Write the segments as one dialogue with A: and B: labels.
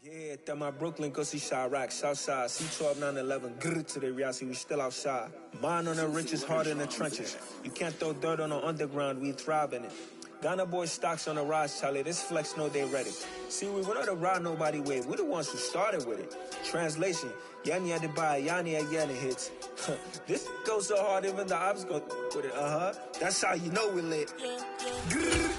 A: Yeah, that my Brooklyn, go see Chirac, Southside, C12, 911, grrr to the reality, we still outside. Mine on the riches, hard in the trenches. You can't throw dirt on the underground, we thrive in it. Ghana boys stocks on the rise, Charlie, this flex know they ready. See, we were not to ride nobody wave, we the ones who started with it. Translation, Yanni had to buy, Yanni again hits. This goes so hard, even the ops go with it, That's how you know we lit. Grrr.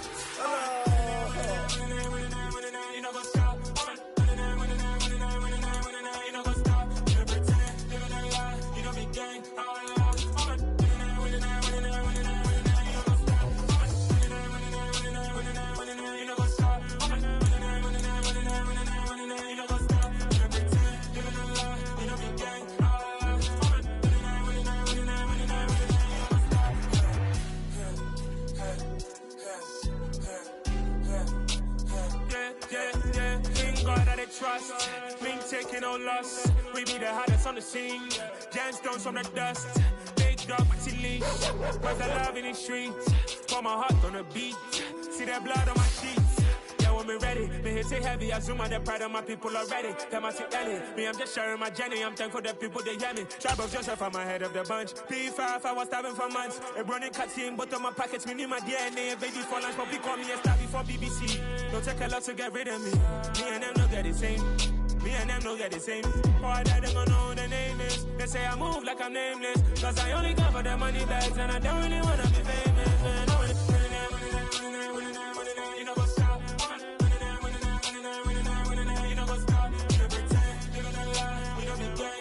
B: Trust, me taking no loss. We be the hottest on the scene. Gemstones from the dust. Big dog, maxi leash. Where's the love in the streets? Pour my heart on the beat. See that blood on my sheets. Yeah, when we ready, me hit it heavy. I zoom on the pride of my people already. Tell my sick belly. Me, I'm just sharing my journey. I'm thankful that people they hear me. Trouble Joseph, I'm ahead of the bunch. P5, I was starving for months. A running cutscene, but on my pockets, me need my DNA. Baby for lunch, but we call me a star before BBC. Don't take a lot to get rid of me. Me and them don't get the same. Me and them don't get the same. Boy, that them gonna know the name is. They say I move like I'm nameless. Cause I only come for the money bags. And I don't really wanna be famous, man. You know what's up? You know what's up? You pretend, you don't lie. We don't be gang.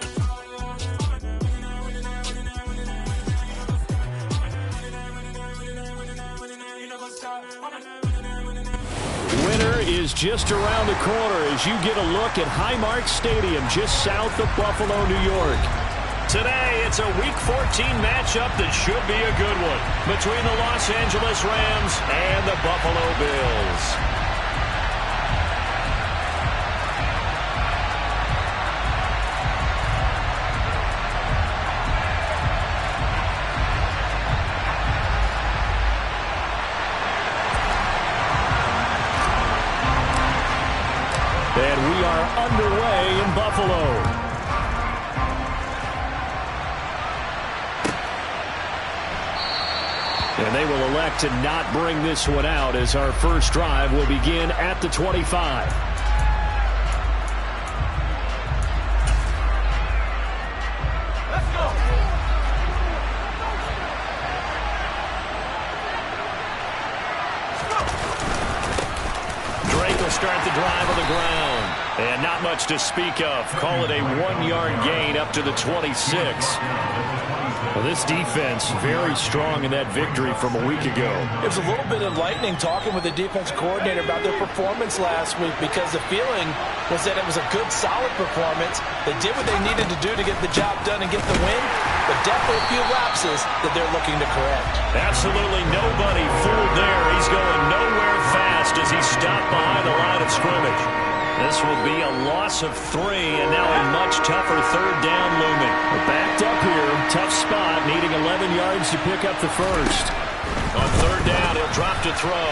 B: You know what's up?
C: Winter is just around the corner as you get a look at Highmark Stadium just south of Buffalo, New York. Today, it's a Week 14 matchup that should be a good one between the Los Angeles Rams and the Buffalo Bills. And we are underway in Buffalo. And they will elect to not bring this one out as our first drive will begin at the 25. Start the drive on the ground. And not much to speak of. Call it a 1-yard gain up to the 26. Well, this defense very strong in that victory from a week ago.
D: It was a little bit enlightening talking with the defense coordinator about their performance last week because the feeling was that it was a good, solid performance. They did what they needed to do to get the job done and get the win, but definitely a few lapses that they're looking to correct.
C: Absolutely nobody fooled there. He's going nowhere fast as he stopped behind the line of scrimmage. This will be a loss of 3, and now a much tougher third down looming. We're backed up here. Tough spot, needing 11 yards to pick up the first. On third down, he'll drop to throw.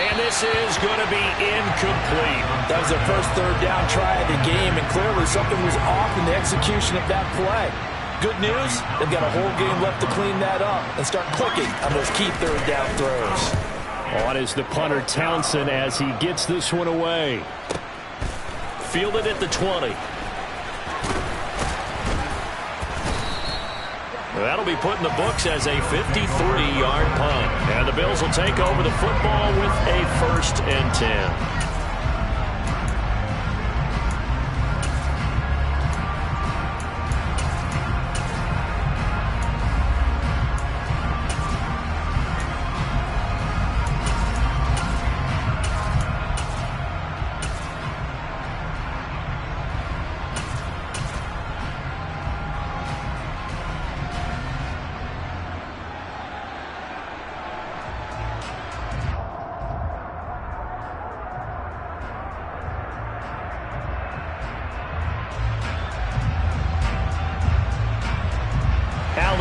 C: And this is going to be incomplete.
D: That was their first third down try of the game, and clearly something was off in the execution of that play. Good news, they've got a whole game left to clean that up and start clicking on those key third down throws.
C: On is the punter Townsend as he gets this one away. Fielded at the 20. That'll be put in the books as a 53-yard punt. And the Bills will take over the football with a 1st and 10.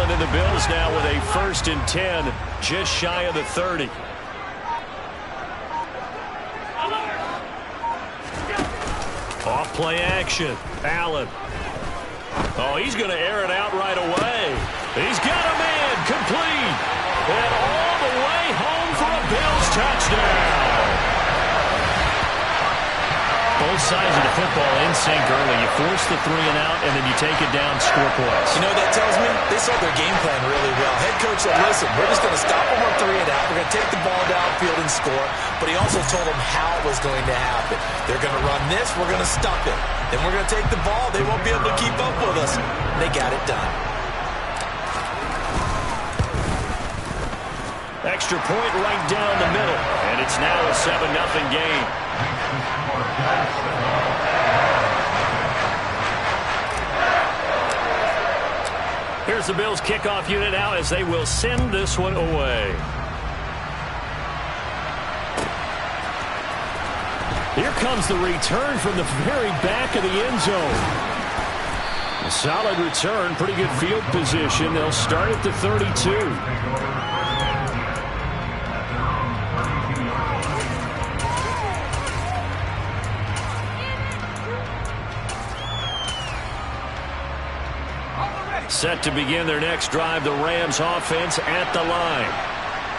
C: And the Bills now with a 1st and 10, just shy of the 30. Off play action. Allen. Oh, he's going to air it out right away. He's got a man complete. And all the way home for a Bills touchdown. Both sides of the football in sync early. You force the 3 and out, and then you take it down, score points.
D: You know what that tells me? They saw their game plan really well. Head coach said, listen, we're just going to stop them on 3 and out. We're going to take the ball downfield and score. But he also told them how it was going to happen. They're going to run this. We're going to stop it. Then we're going to take the ball. They won't be able to keep up with us. And they got it done.
C: Extra point right down the middle. And it's now a 7-0 game. Here's the Bills kickoff unit now as they will send this one away. Here comes the return from the very back of the end zone. A solid return, pretty good field position. They'll start at the 32. Set to begin their next drive, the Rams offense at the line.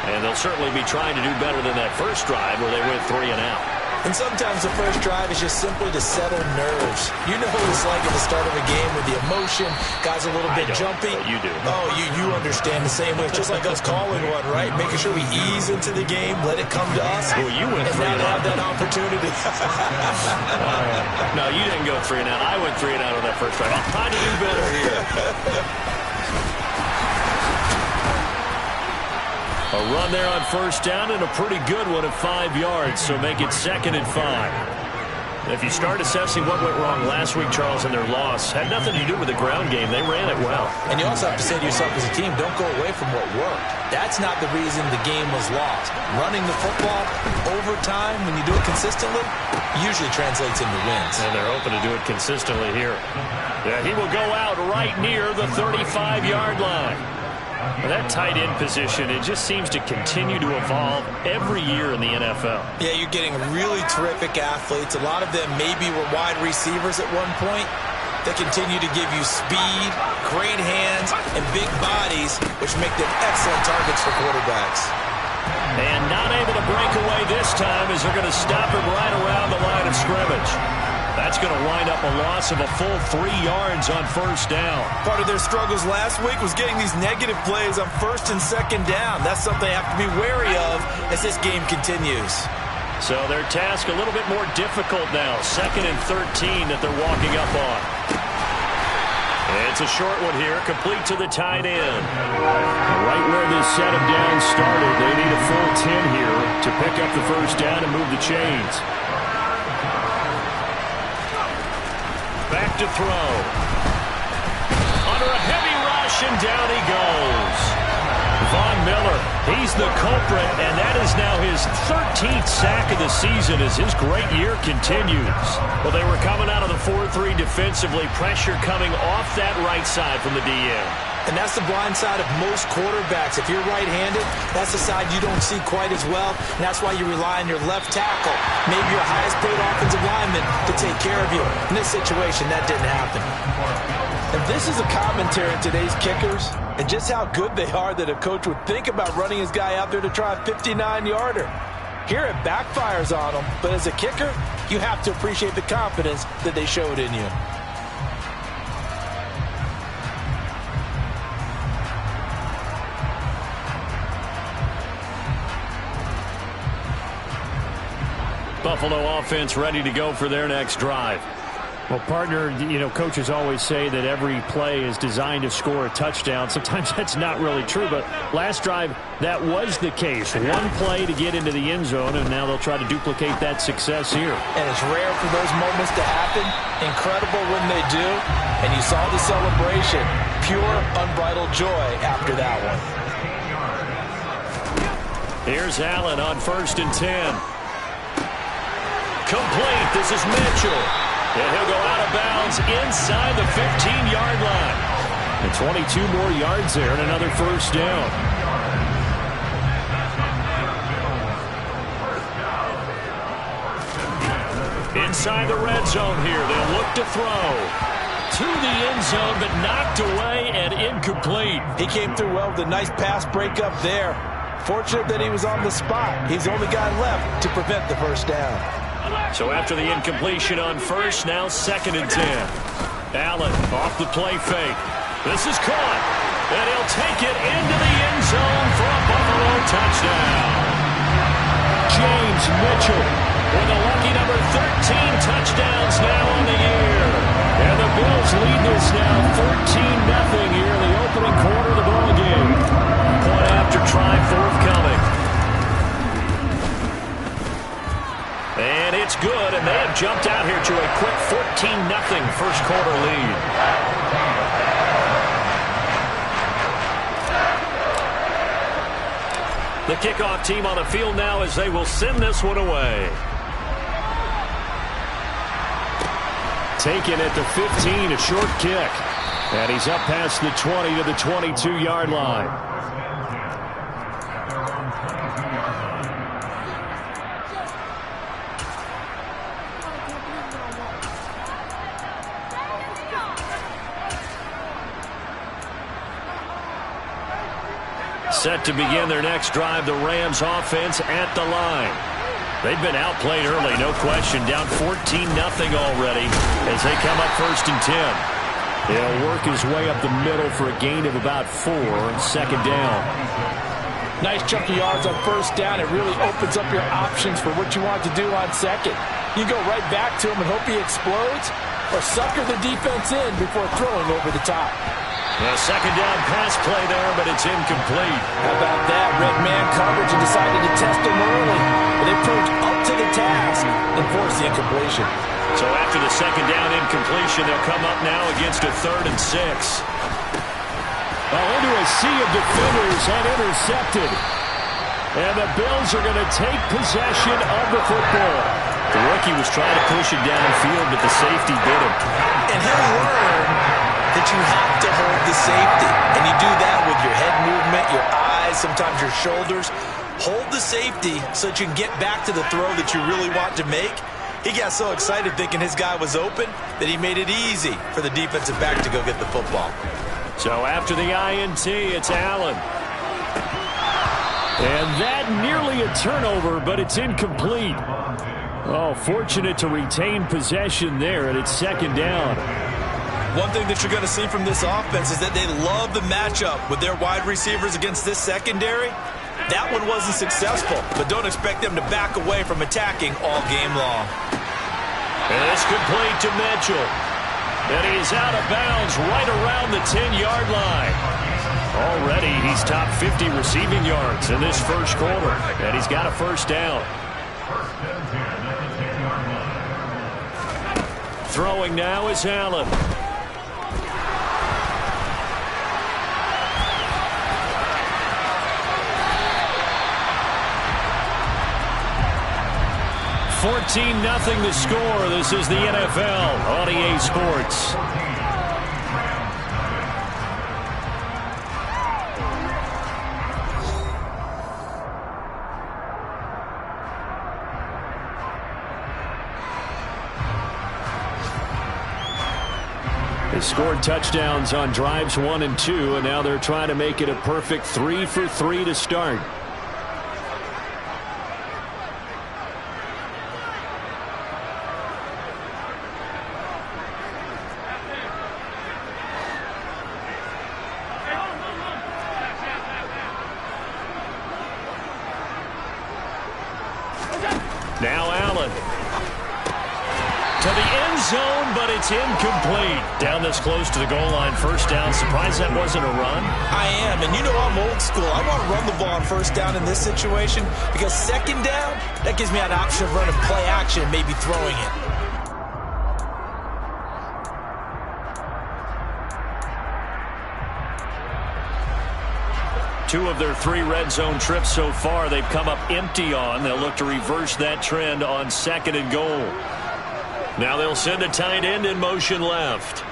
C: And they'll certainly be trying to do better than that first drive where they went 3 and out.
D: And sometimes the first drive is just simply to settle nerves. You know what it's like at the start of a game with the emotion, guys a little bit jumpy.
C: You do.
D: Oh, you understand the same way. It's just like us calling one, right? Making sure we ease into the game, let it come to us.
C: Well, you went 3 and out.
D: Have that opportunity.
C: No, you didn't go 3 and out. I went 3 and out on that first drive. I'm trying to do better here. A run there on first down and a pretty good one at 5 yards, so make it 2nd and 5. If you start assessing what went wrong last week, Charles, in their loss, had nothing to do with the ground game. They ran it well. And you also have to say to yourself as a team, don't go away from what worked. That's not the reason the game was lost. Running the football over time, when you do it consistently, usually translates into wins. And they're open to do it consistently here. Yeah, he will go out right near the 35-yard line. Well, that tight end position, it just seems to continue to evolve every year in the NFL.
D: Yeah, you're getting really terrific athletes. A lot of them maybe were wide receivers at one point. They continue to give you speed, great hands, and big bodies, which make them excellent targets for quarterbacks.
C: And not able to break away this time as they're going to stop him right around the line of scrimmage. That's going to wind up a loss of a full 3 yards on first down.
D: Part of their struggles last week was getting these negative plays on first and second down. That's something they have to be wary of as this game continues.
C: So their task a little bit more difficult now. 2nd and 13 that they're walking up on. It's a short one here, complete to the tight end. Right where this set of downs started, they need a full 10 here to pick up the first down and move the chains. Back to throw. Under a heavy rush, and down he goes. Von Miller, he's the culprit, and that is now his 13th sack of the season as his great year continues. Well, they were coming out of the 4-3 defensively, pressure coming off that right side from the DN.
D: And that's the blind side of most quarterbacks. If you're right-handed, that's the side you don't see quite as well, and that's why you rely on your left tackle, maybe your highest-paid offensive lineman, to take care of you. In this situation, that didn't happen. And this is a commentary on today's kickers and just how good they are that a coach would think about running his guy out there to try a 59-yarder. Here it backfires on him, but as a kicker, you have to appreciate the confidence that they showed in you.
C: Buffalo offense ready to go for their next drive.
E: Well, partner, you know, coaches always say that every play is designed to score a touchdown. Sometimes that's not really true, but last drive, that was the case. One play to get into the end zone, and now they'll try to duplicate that success here.
D: And it's rare for those moments to happen. Incredible when they do. And you saw the celebration. Pure, unbridled joy after that one.
C: Here's Allen on 1st and 10. Complete. This is Mitchell. And he'll go out of bounds inside the 15-yard line. And 22 more yards there and another first down. inside the red zone here. They'll look to throw. To the end zone, but knocked away and incomplete.
D: He came through well with a nice pass breakup there. Fortunate that he was on the spot. He's the only guy left to prevent the first down.
C: So after the incompletion on first, now 2nd and 10. Allen off the play fake. This is caught. And he'll take it into the end zone for a Buffalo touchdown.
E: James Mitchell with a lucky number 13 touchdowns now on the year. And the Bills lead this now 14-0 here in the opening quarter of the ball game.
C: Point after try forthcoming. And it's good, and they have jumped out here to a quick 14-0 first quarter lead. The kickoff team on the field now as they will send this one away.
E: Taken at the 15, a short kick. And he's up past the 20 to the 22-yard line.
C: Set to begin their next drive, the Rams offense at the line. They've been outplayed early, no question. Down 14-0 already as they come up 1st and 10.
E: He'll work his way up the middle for a gain of about 4, 2nd down.
D: Nice chunk of yards on first down. It really opens up your options for what you want to do on second. You go right back to him and hope he explodes, or sucker the defense in before throwing over the top.
C: A 2nd down pass play there, but it's incomplete.
D: How about that? Red man coverage and decided to test him early. But they proved up to the task and forced the incompletion.
C: So after the 2nd down incompletion, they'll come up now against a 3rd and 6.
E: Well, into a sea of defenders and intercepted. And the Bills are going to take possession of the football.
C: The rookie was trying to push it downfield, but the safety bit him.
D: And he'll learn that you have to hold the safety. And you do that with your head movement, your eyes, sometimes your shoulders. Hold the safety so that you can get back to the throw that you really want to make. He got so excited thinking his guy was open that he made it easy for the defensive back to go get the football.
C: So after the INT, it's Allen.
E: And that nearly a turnover, but it's incomplete. Oh, fortunate to retain possession there, and it's 2nd down.
D: One thing that you're going to see from this offense is that they love the matchup with their wide receivers against this secondary. That one wasn't successful, but don't expect them to back away from attacking all game long.
C: And it's complete to Mitchell. And he's out of bounds right around the 10-yard line. Already he's top 50 receiving yards in this first quarter, and he's got a 1st down. Throwing now is Allen. $14-0 the score. This is the NFL on EA Sports.
E: They scored touchdowns on drives 1 and 2, and now they're trying to make it a perfect 3 for 3 to start.
C: Now Allen. To the end zone, but it's incomplete. Down this close to the goal line, 1st down. Surprised that wasn't a run?
D: I am, and you know I'm old school. I want to run the ball on 1st down in this situation because 2nd down, that gives me an option of running play action and maybe throwing it.
C: Two of their 3 red zone trips so far, they've come up empty on. They'll look to reverse that trend on 2nd and goal. Now they'll send a tight end in motion left.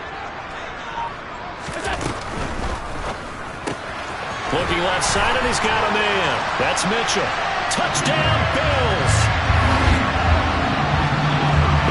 C: Looking left side, and he's got a man. That's Mitchell. Touchdown, Bills!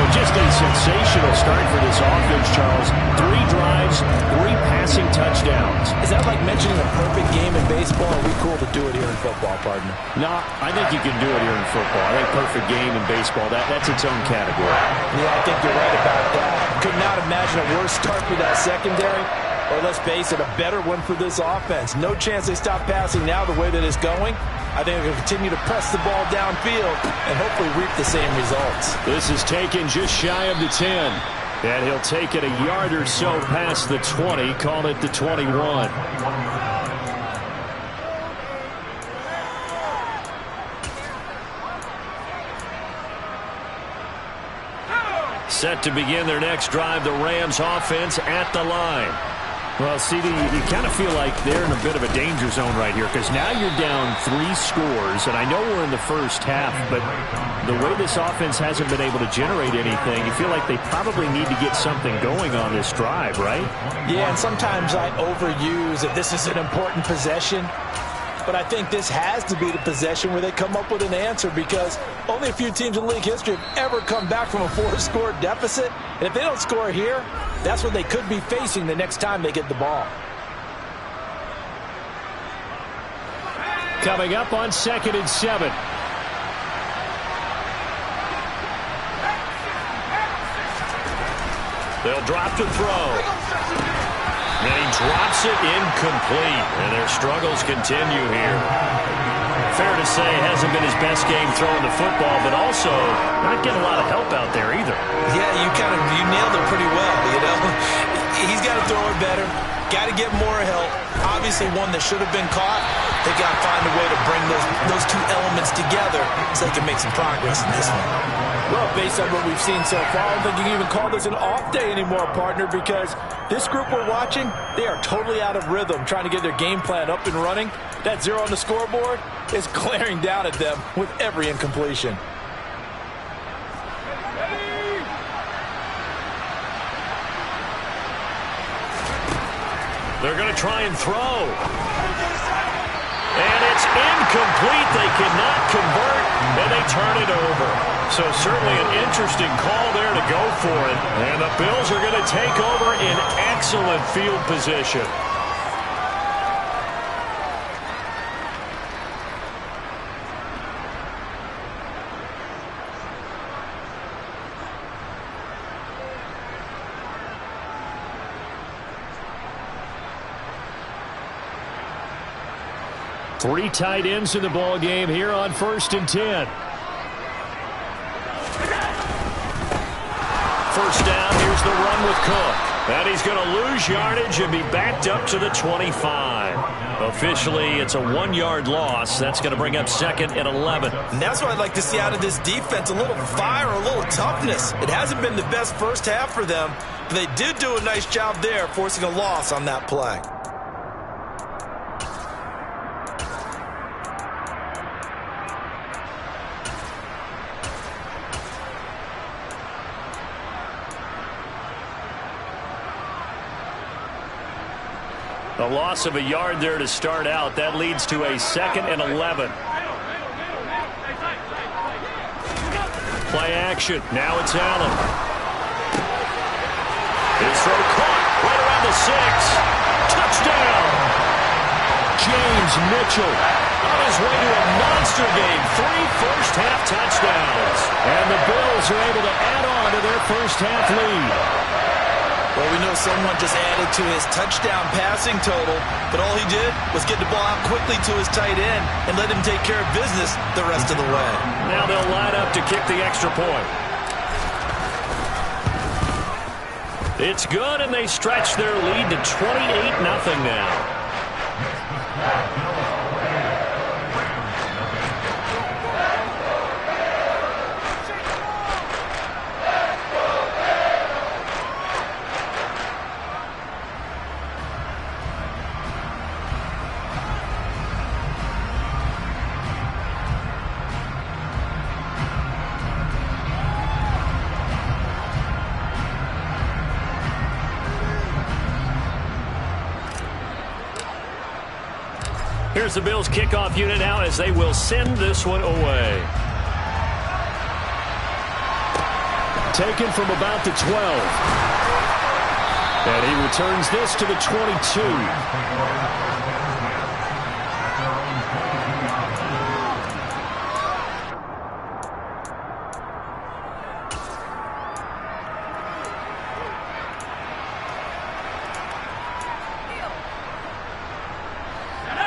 E: The just a sensational start for this offense, Charles. 3 drives, 3 passing touchdowns.
D: Is that like mentioning a perfect game in baseball? Or are we cool to do it here in football, partner?
E: No, I think you can do it here in football. I think perfect game in baseball, that's its own category.
D: Yeah, I think you're right about that. Could not imagine a worse start for that secondary. Or let's face it, a better one for this offense. No chance they stop passing now the way that it's going. I think they'll continue to press the ball downfield and hopefully reap the same results.
E: This is taken just shy of the 10. And he'll take it a yard or so past the 20, call it the 21. Set to begin their next drive, the Rams offense at the line. Well, CD, you kind of feel like they're in a bit of a danger zone right here because now you're down 3 scores, and I know we're in the first half, but the way this offense hasn't been able to generate anything, you feel like they probably need to get something going on this drive, right?
D: Yeah, and sometimes I overuse that this is an important possession, but I think this has to be the possession where they come up with an answer because only a few teams in league history have ever come back from a 4-score deficit, and if they don't score here, that's what they could be facing the next time they get the ball.
E: Coming up on 2nd and 7. They'll drop to throw. And he drops it incomplete. And their struggles continue here. Fair to say, hasn't been his best game throwing the football, but also not getting a lot of help out there either.
D: Yeah, you nailed it pretty well, you know. He's got to throw it better. Got to get more help. Obviously one that should have been caught. They got to find a way to bring those 2 elements together so they can make some progress in this one. Well, based on what we've seen so far, I don't think you can even call this an off day anymore, partner, because this group we're watching, they are totally out of rhythm, trying to get their game plan up and running. That 0 on the scoreboard is glaring down at them with every incompletion.
E: They're going to try and throw. And it's incomplete. They cannot convert, and they turn it over. So certainly an interesting call there to go for it. And the Bills are going to take over in excellent field position. Three tight ends in the ball game here on 1st and 10. First down, here's the run with Cook. And he's going to lose yardage and be backed up to the 25. Officially, it's a 1-yard loss. That's going to bring up 2nd and 11.
D: And that's what I'd like to see out of this defense, a little fire, a little toughness. It hasn't been the best first half for them, but they did do a nice job there, forcing a loss on that play.
E: A loss of a yard there to start out. That leads to a 2nd and 11. Play action. Now it's Allen. His throw caught right around the 6. Touchdown. James Mitchell on his way to a monster game. 3 first-half touchdowns. And the Bills are able to add on to their first-half lead.
D: Well, we know someone just added to his touchdown passing total, but all he did was get the ball out quickly to his tight end and let him take care of business the rest of the way.
E: Now they'll line up to kick the extra point. It's good, and they stretch their lead to 28-0 now. Here's the Bills kickoff unit now as they will send this one away. taken from about the 12. And he returns this to the 22.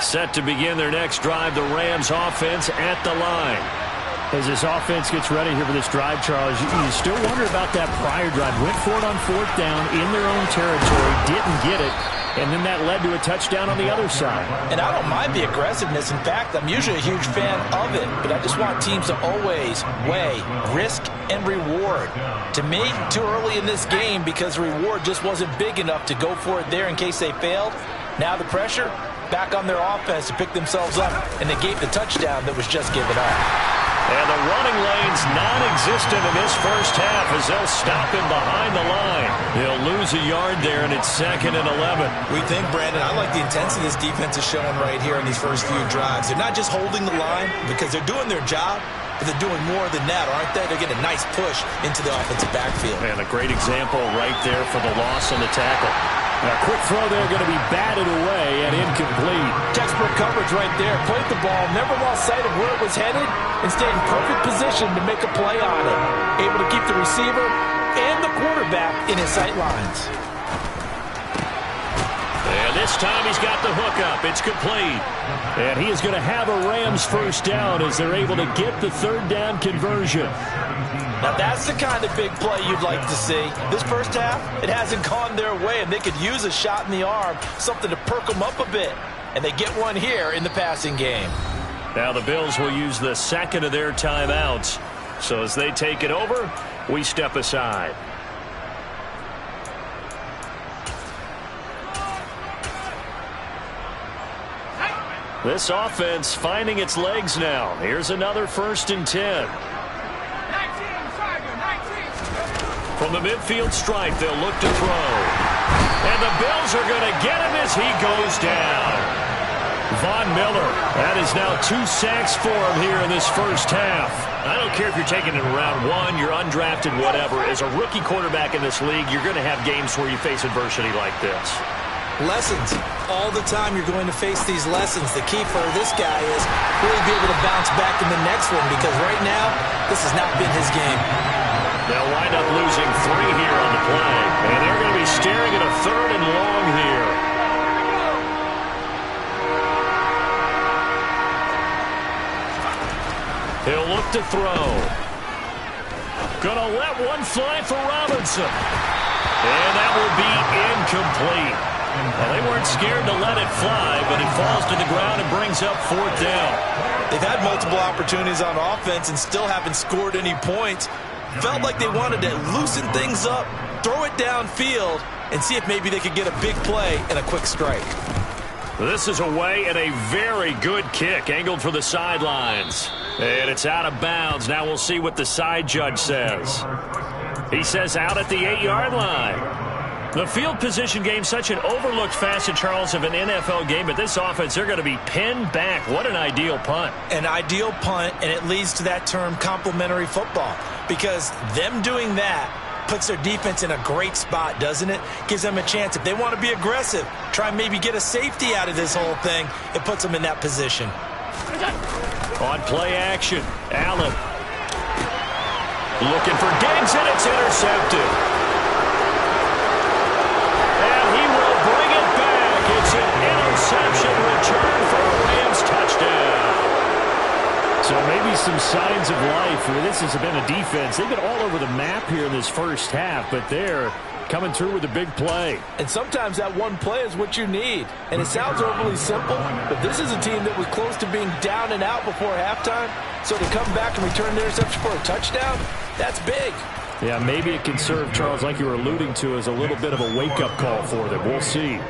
E: Set to begin their next drive, the Rams offense at the line. As this offense gets ready here for this drive, Charles, you still wonder about that prior drive. Went for it on 4th down in their own territory, didn't get it, and then that led to a touchdown on the other side.
D: And I don't mind the aggressiveness. In fact, I'm usually a huge fan of it, but I just want teams to always weigh risk and reward. To me, too early in this game because the reward just wasn't big enough to go for it there in case they failed. Now the pressure back on their offense to pick themselves up and negate the touchdown that was just given up.
C: And the running lane's non-existent in this first half as they'll stop him behind the line. He'll lose a yard there, and it's 2nd and 11.
D: We think, Brandon, I like the intensity this defense is showing right here in these first few drives. They're not just holding the line because they're doing their job, but they're doing more than that, aren't they? They're getting a nice push into the offensive backfield.
C: And a great example right there for the loss on the tackle.
E: A quick throw there going to be batted away and incomplete.
D: Textbook coverage right there. Played the ball, never lost sight of where it was headed, and stayed in perfect position to make a play on it. Able to keep the receiver and the quarterback in his sight lines.
C: And this time he's got the hook up. It's complete.
E: And he is going to have a Rams first down as they're able to get the 3rd down conversion.
D: Now that's the kind of big play you'd like to see. This first half, it hasn't gone their way, and they could use a shot in the arm, something to perk them up a bit. And they get one here in the passing game.
C: Now the Bills will use the 2nd of their timeouts. So as they take it over, we step aside. This offense finding its legs now. Here's another 1st and 10. From the midfield stripe, they'll look to throw. And the Bills are going to get him as he goes down. Von Miller, that is now 2 sacks for him here in this first half. I don't care if you're taking it in round 1, you're undrafted, whatever. As a rookie quarterback in this league, you're going to have games where you face adversity like this.
D: Lessons. All the time you're going to face these lessons. The key for this guy is really be able to bounce back in the next one because right now, this has not been his game.
C: They'll wind up losing 3 here on the play. And they're going to be staring at a 3rd and long here. He'll look to throw. Gonna let one fly for Robinson. And that will be incomplete. Well, they weren't scared to let it fly, but it falls to the ground and brings up 4th down.
D: They've had multiple opportunities on offense and still haven't scored any points. Felt like they wanted to loosen things up, throw it downfield, and see if maybe they could get a big play and a quick strike.
C: This is away and a very good kick, angled for the sidelines. And it's out of bounds. Now we'll see what the side judge says. He says out at the 8-yard line. The field position game, such an overlooked facet, Charles, of an NFL game. But this offense, they're going to be pinned back. What an ideal punt.
D: An ideal punt, and it leads to that term complementary football. Because them doing that puts their defense in a great spot, doesn't it? Gives them a chance. If they want to be aggressive, try and maybe get a safety out of this whole thing, it puts them in that position.
C: On play action, Allen. Looking for Diggs, and it's intercepted. It's an interception return for a Rams touchdown.
E: So maybe some signs of life. This has been a defense. They've been all over the map here in this first half, but they're coming through with a big play.
D: And sometimes that one play is what you need. And it sounds overly simple, but this is a team that was close to being down and out before halftime. So to come back and return the interception for a touchdown, that's big.
E: Yeah, maybe it can serve, Charles, like you were alluding to, as a little bit of a wake-up call for them. We'll see.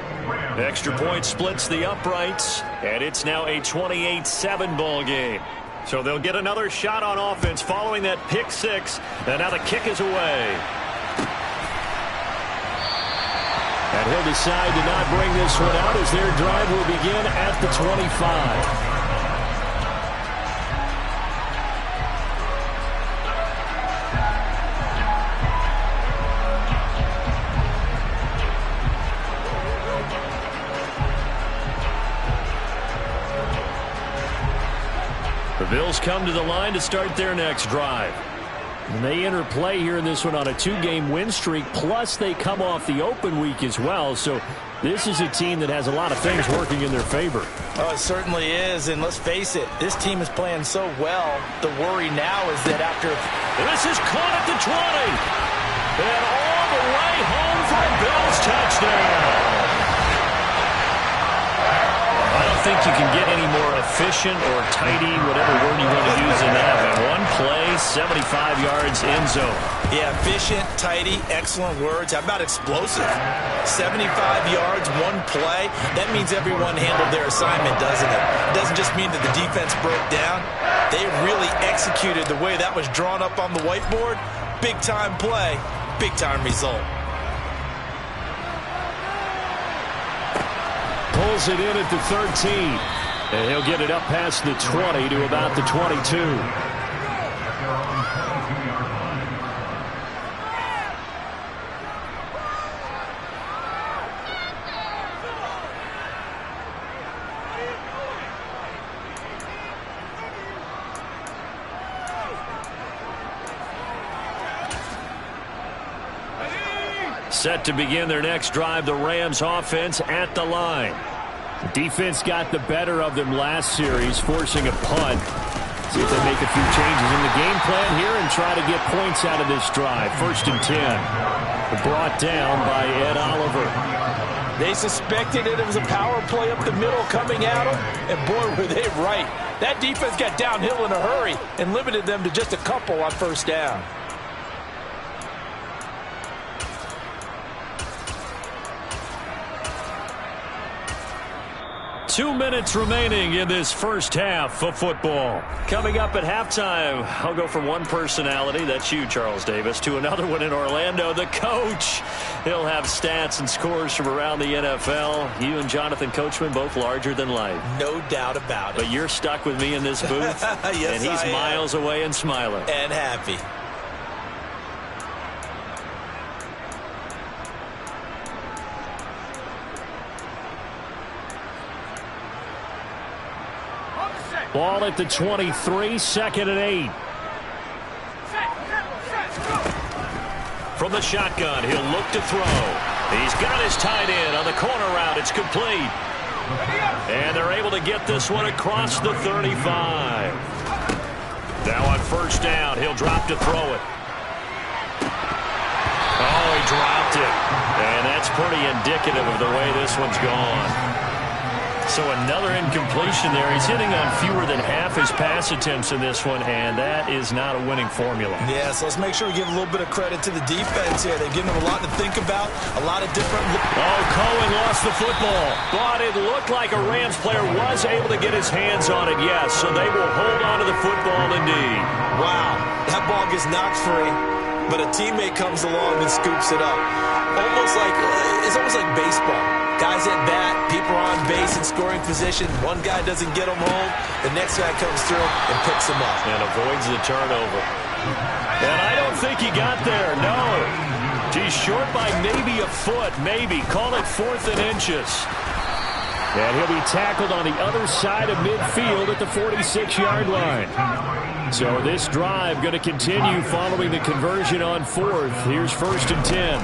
C: Extra point splits the uprights, and it's now a 28-7 ball game. So they'll get another shot on offense following that pick 6, and now the kick is away. And he'll decide to not bring this one out as their drive will begin at the 25.
E: Rams come to the line to start their next drive. And they enter play here in this one on a 2-game win streak, plus they come off the open week as well. So this is a team that has a lot of things working in their favor.
D: Oh, it certainly is, and let's face it, this team is playing so well. The worry now is that after...
E: This is caught at the 20. And all the way home for a Bills touchdown. I don't think you can get any more efficient or tidy, whatever word you want to use in that. One play, 75 yards, end zone.
D: Yeah, efficient, tidy, excellent words. How about explosive? 75 yards, one play. That means everyone handled their assignment, doesn't it? It doesn't just mean that the defense broke down. They really executed the way that was drawn up on the whiteboard. Big-time play, big-time result.
E: Pulls it in at the 13. And he'll get it up past the 20 to about the 22. Set to begin their next drive, the Rams offense at the line. The defense got the better of them last series, forcing a punt. See if they make a few changes in the game plan here and try to get points out of this drive. 1st and 10. Brought down by Ed Oliver.
D: They suspected it was a power play up the middle coming at them, and boy, were they right. That defense got downhill in a hurry and limited them to just a couple on 1st down.
E: 2 minutes remaining in this first half of football. Coming up at halftime, I'll go from one personality, that's you, Charles Davis, to another one in Orlando, the coach. He'll have stats and scores from around the NFL. You and Jonathan Coachman both larger than life.
D: No doubt about it.
E: But you're stuck with me in this booth,
D: yes,
E: and he's miles away and smiling.
D: And happy.
E: Ball at the 23, 2nd and 8. From the shotgun, he'll look to throw. He's got his tight end on the corner route. It's complete. And they're able to get this one across the 35. Now on 1st down, he'll drop to throw it. Oh, he dropped it. And that's pretty indicative of the way this one's gone. So another incompletion there. He's hitting on fewer than half his pass attempts in this one, and that is not a winning formula.
D: Yeah, so let's make sure we give a little bit of credit to the defense here. They've given them a lot to think about, a lot of different...
E: Oh, Cohen lost the football. But it looked like a Rams player was able to get his hands on it, yes. So they will hold on to the football indeed.
D: Wow, that ball gets knocked free, but a teammate comes along and scoops it up. It's almost like baseball. Guys at bat, people are on base in scoring position. One guy doesn't get them home. The next guy comes through and picks them up.
E: And avoids the turnover. And I don't think he got there, no. He's short by maybe a foot, maybe. Call it 4th and inches. And he'll be tackled on the other side of midfield at the 46-yard line. So this drive going to continue following the conversion on 4th. Here's 1st and 10.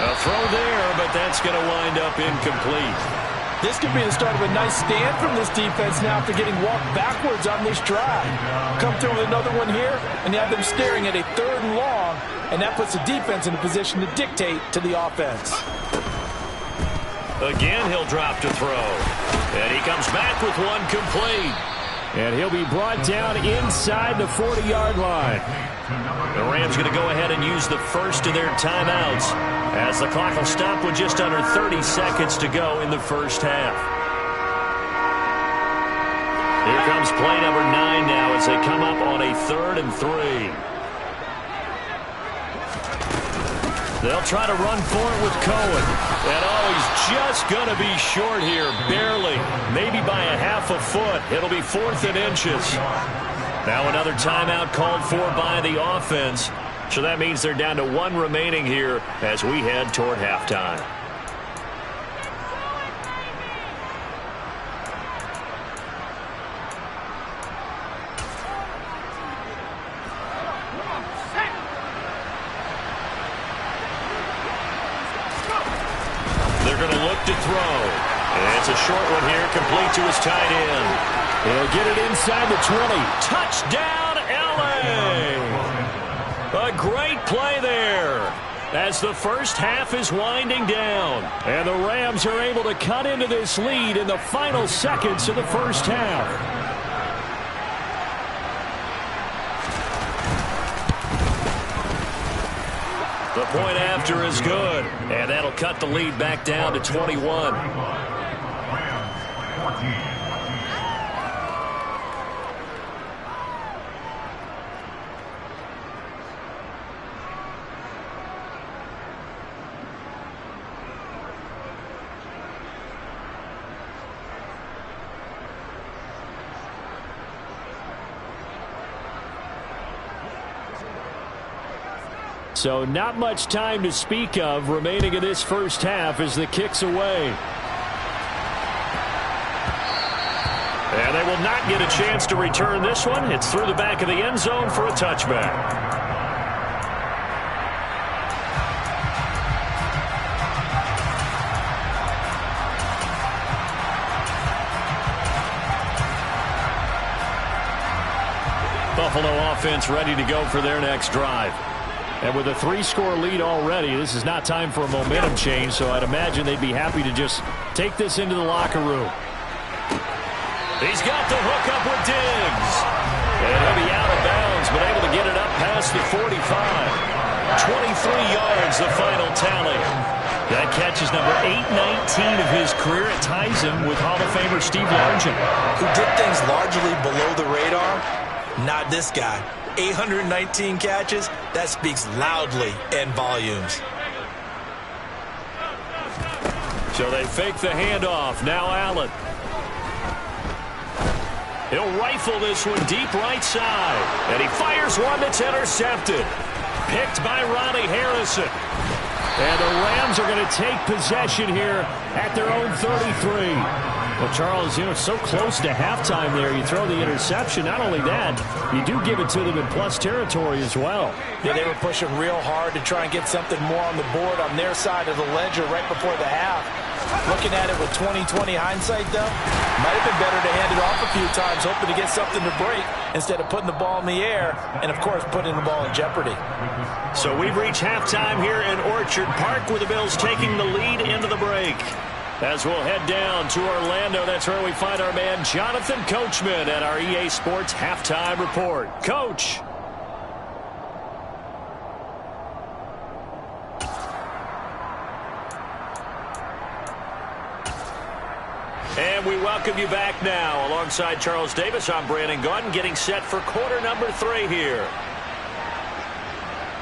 E: A throw there, but that's going to wind up incomplete.
D: This could be the start of a nice stand from this defense now after getting walked backwards on this drive. Come through with another one here, and you have them staring at a 3rd and long, and that puts the defense in a position to dictate to the offense.
E: Again, he'll drop to throw. And he comes back with one complete. And he'll be brought down inside the 40-yard line. The Rams going to go ahead and use the first of their timeouts as the clock will stop with just under 30 seconds to go in the first half. Here comes play number 9 now as they come up on a 3rd and 3. They'll try to run for it with Cohen. And he's just going to be short here, barely, maybe by a half a foot. It'll be 4th and inches. Now another timeout called for by the offense. So that means they're down to 1 remaining here as we head toward halftime.
C: throw. It's a short one here, complete to his tight end.
E: He'll get it inside the 20.
C: Touchdown, LA! A great play there as the first half is winding down.
E: And the Rams are able to cut into this lead in the final seconds of the first half.
C: The point after is good, and that'll cut the lead back down to 21.
E: So not much time to speak of remaining in this first half as the kick's away.
C: And they will not get a chance to return this one. It's through the back of the end zone for a touchback. Buffalo offense ready to go for their next drive.
E: And with a 3-score lead already, this is not time for a momentum change, so I'd imagine they'd be happy to just take this into the locker room.
C: He's got the hook up with Diggs. And he'll be out of bounds, but able to get it up past the 45. 23 yards, the final tally. That catch is number 819 of his career. It ties him with Hall of Famer Steve Largent,
D: who did things largely below the radar. Not this guy. 819 catches, that speaks loudly in volumes.
C: So they fake the handoff. Now Allen. He'll rifle this one deep right side. And he fires one that's intercepted. Picked by Ronnie Harrison.
E: And the Rams are going to take possession here at their own 33. Well, Charles, you know, so close to halftime there. You throw the interception. Not only that, you do give it to them in plus territory as well.
D: Yeah, they were pushing real hard to try and get something more on the board on their side of the ledger right before the half. Looking at it with 20/20 hindsight, though, might have been better to hand it off a few times, hoping to get something to break instead of putting the ball in the air and, of course, putting the ball in jeopardy.
C: So we've reached halftime here in Orchard Park with the Bills taking the lead into the break. As we'll head down to Orlando, that's where we find our man Jonathan Coachman at our EA Sports Halftime Report. Coach. And we welcome you back now. Alongside Charles Davis, I'm Brandon Gaudin, getting set for quarter number 3 here.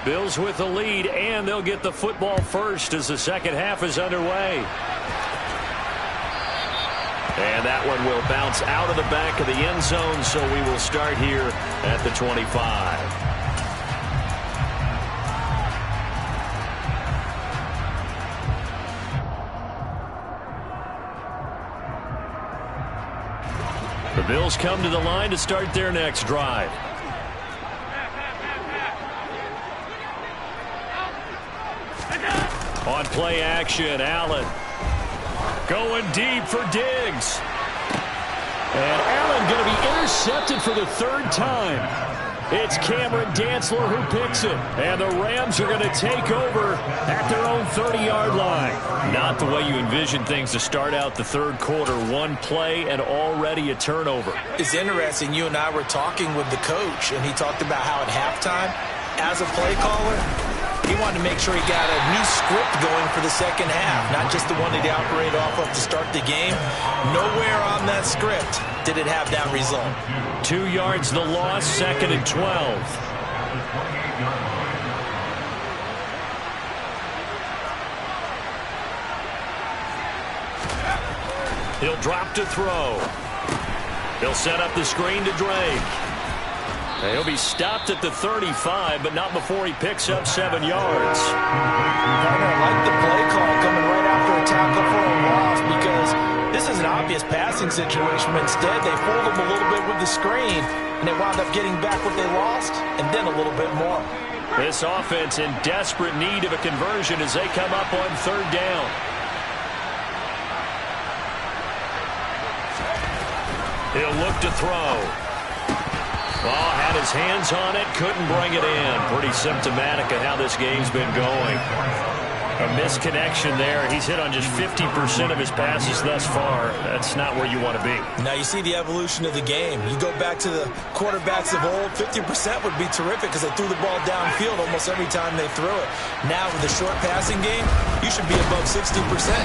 C: Bills with the lead, and they'll get the football first as the second half is underway. And that one will bounce out of the back of the end zone, so we will start here at the 25. The Bills come to the line to start their next drive. On play action, Allen. Going deep for Diggs.
E: And Allen going to be intercepted for the 3rd time. It's Cameron Dantzler who picks it. And the Rams are going to take over at their own 30-yard line.
C: Not the way you envision things to start out the third quarter. One play and already a turnover.
D: It's interesting. You and I were talking with the coach, and he talked about how at halftime, as a play caller, he wanted to make sure he got a new script going for the second half, not just the one that he operated off of to start the game. Nowhere on that script did it have that result.
C: 2 yards the loss, 2nd and 12. He'll drop to throw. He'll set up the screen to Drake. He'll be stopped at the 35, but not before he picks up 7 yards.
D: Partner, I like the play call coming right after a tackle for a loss, because this is an obvious passing situation. But instead, they fooled him a little bit with the screen, and they wound up getting back what they lost, and then a little bit more.
C: This offense in desperate need of a conversion as they come up on 3rd down. He'll look to throw. Oh, had his hands on it, couldn't bring it in. Pretty symptomatic of how this game's been going. A misconnection there. He's hit on just 50% of his passes thus far. That's not where you want to be.
D: Now you see the evolution of the game. You go back to the quarterbacks of old, 50% would be terrific because they threw the ball downfield almost every time they threw it. Now with the short passing game, you should be above 60%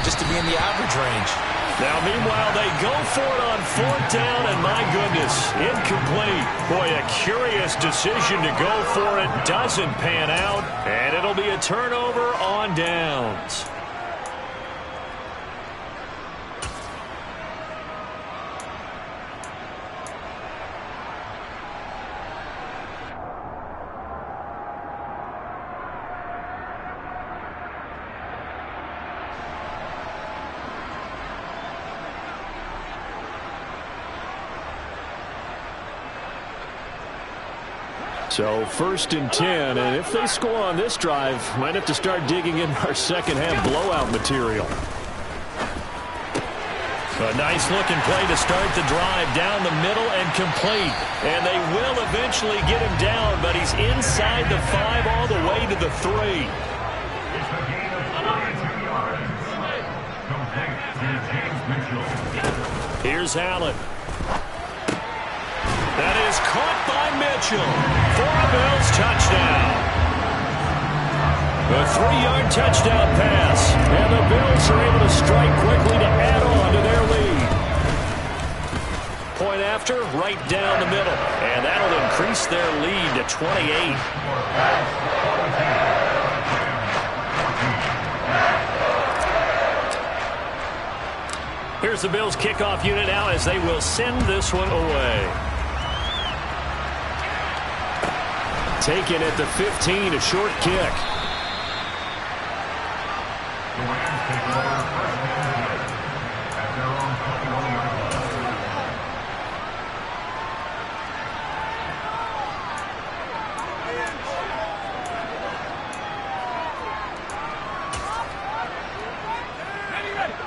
D: just to be in the average range.
C: Now, meanwhile, they go for it on 4th down, and my goodness, incomplete. Boy, a curious decision to go for it. Doesn't pan out, and it'll be a turnover on downs.
E: So 1st and 10, and if they score on this drive, might have to start digging in our second half blowout material.
C: A nice looking play to start the drive down the middle and complete. And they will eventually get him down, but he's inside the 5 all the way to the 3. Here's Allen. That is caught by Mitchell for a Bills touchdown. A 3-yard touchdown pass.
E: And the Bills are able to strike quickly to add on to their lead.
C: Point after, right down the middle. And that'll increase their lead to 28. Here's the Bills kickoff unit now as they will send this one away.
E: Taken at the 15, a short kick.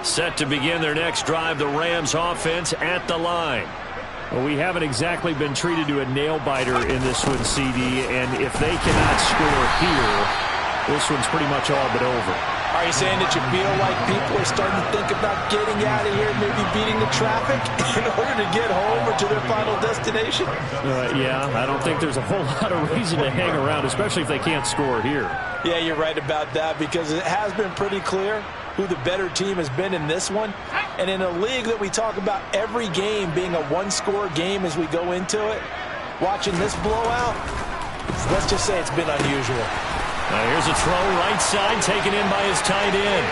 C: Set to begin their next drive, the Rams offense at the line.
E: Well, we haven't exactly been treated to a nail-biter in this one, CD, and if they cannot score here, this one's pretty much all but over.
D: Are you saying that you feel like people are starting to think about getting out of here, maybe beating the traffic in order to get home or to their final destination?
E: Yeah, I don't think there's a whole lot of reason to hang around, especially if they can't score here.
D: Yeah, you're right about that because it has been pretty clear who the better team has been in this one. And in a league that we talk about every game being a one-score game as we go into it, watching this blowout, let's just say it's been unusual.
C: Now here's a throw right side taken in by his tight end.